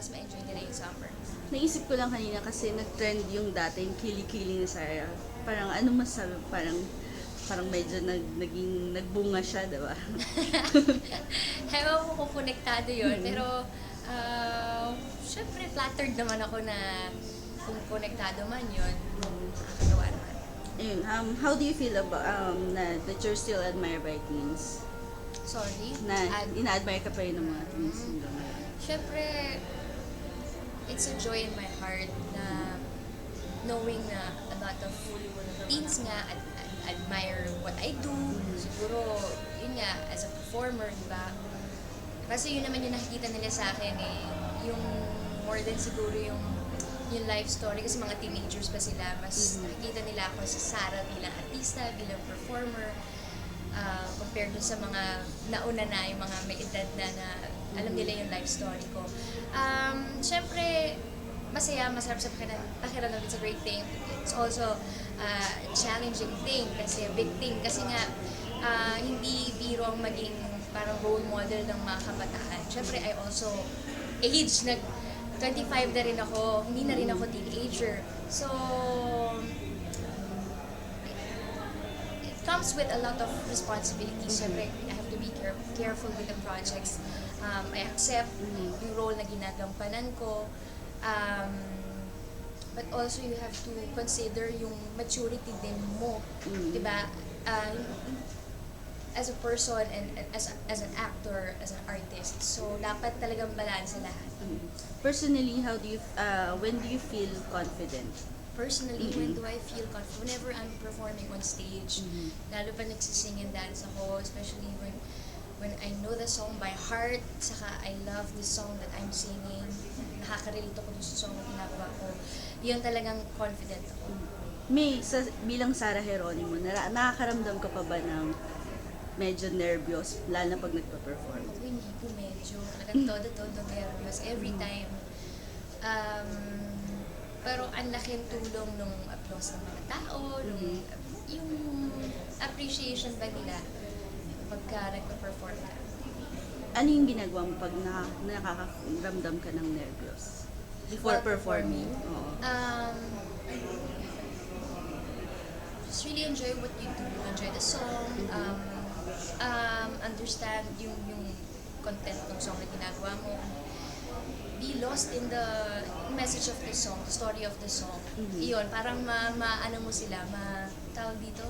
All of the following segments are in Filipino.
mas ma-enjoy nila yung summer. Naisip ko lang kanina kasi nag-trend yung dati, yung Kili-Kili ni Sarah. Parang ano masabi, parang medyo naging nagbunga siya, diba? Ewan ko kung konektado yun, pero syempre flattered naman ako na kung konektado man yun, nakakatawa naman. Ayun, how do you feel about that you're still admired by teens? Sorry. Na ina-admire ka pa rin ng mga teens hanggang ngayon? Syempre, it's a joy in my heart na knowing na a lot of teens nga admire what I do. Siguro, yun nga, as a performer, di ba? Kasi yun naman yung nakikita nila sa akin eh. Yung more than siguro yung life story. Kasi mga teenagers pa sila. Mas nakikita nila ako sa Sarah bilang artista, bilang performer. Compared dun sa mga nauna na, yung mga may edad na alam nila yung life story ko. Siyempre, masaya, masarap sa pakiramdam. It's a great thing. It's also a challenging thing kasi big thing. Kasi nga, hindi biro ang maging parang role model ng mga kabataan. Siyempre, I also age, 25 na rin ako, hindi na rin ako teenager. So, it comes with a lot of responsibilities. Siyempre, I have to be careful with the projects. I accept yung role na ginagampanan ko. But also, you have to consider yung maturity din mo. Diba? As a person and as an actor, as an artist. So, dapat talagang balance lahat. Personally, when do you feel confident? Personally, when do I feel confident? Whenever I'm performing on stage, lalo pa nagsising and dance ako, especially when I know the song by heart, saka I love the song that I'm singing, nakaka-relate ako dun sa song na ginagawa ko, yun talagang confident ako. Bilang Sarah Geronimo, nakakaramdam ka pa ba ng medyo nervyos, lalo na pag nagpa-perform? Ako hindi po medyo, talagang todo nervous every time. Pero ang laking tulong nung applause ng mga tao, yung appreciation ba nila pagka nagpa-perform ka. Ano yung ginagawa mo pag nakakaramdam ka ng nervyos? Before While performing? Oo. Just really enjoy what you do, enjoy the song, understand yung content ng song na ginagawa mo, be lost in the message of the song, the story of the song. Iyon, parang ano mo sila, tawag dito,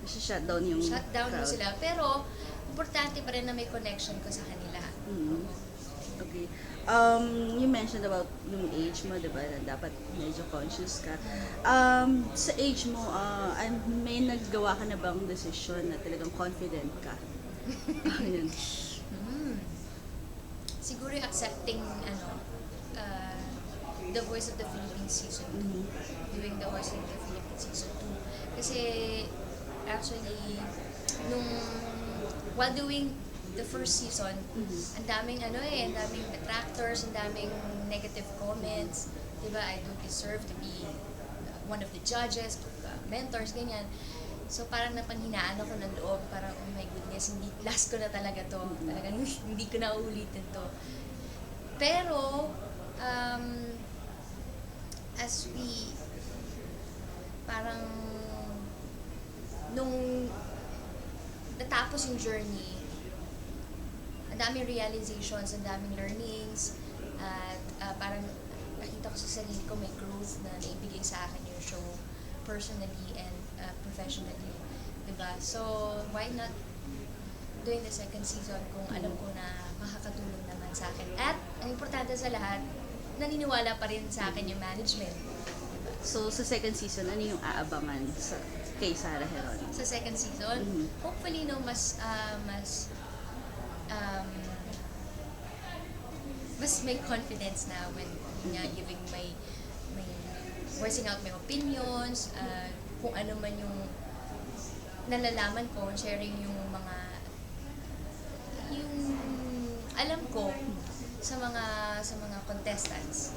Shutdown yung shutdown mo crowd. sila. Pero, importante pa rin na may connection ko sa kanila. Okay. You mentioned about yung age mo, diba? Na dapat medyo conscious ka. Sa age mo, may naggawa ka na bang decision na talagang confident ka? Ayun. Siguro yung accepting, The Voice of the Philippines Season 2. Doing The Voice of the Philippines Season 2. Kasi, actually, while doing the first season, ang daming ang daming detractors, ang daming negative comments. Diba, I don't deserve to be one of the judges, mentors, ganyan. So parang napanghinaan ako ng loob, parang oh my goodness, last ko na talaga to. Talagang hindi ko na uulitin to. Pero, as we, parang, nung natapos yung journey, ang daming realizations, ang daming learnings, at parang nakita ko sa sarili ko may growth na naibigay sa akin yung show personally and professionally. Diba? So, why not doing the second season kung alam ko na makakatulong naman sa akin. At, ang importante sa lahat, naniniwala pa rin sa akin yung management. Diba? So, sa second season, ano yung aabangan kay Sarah Geronimo? Sa second season, hopefully, mas may confidence na when giving my voicing out my opinions, kung ano man yung nalalaman ko, sharing yung alam ko sa mga contestants.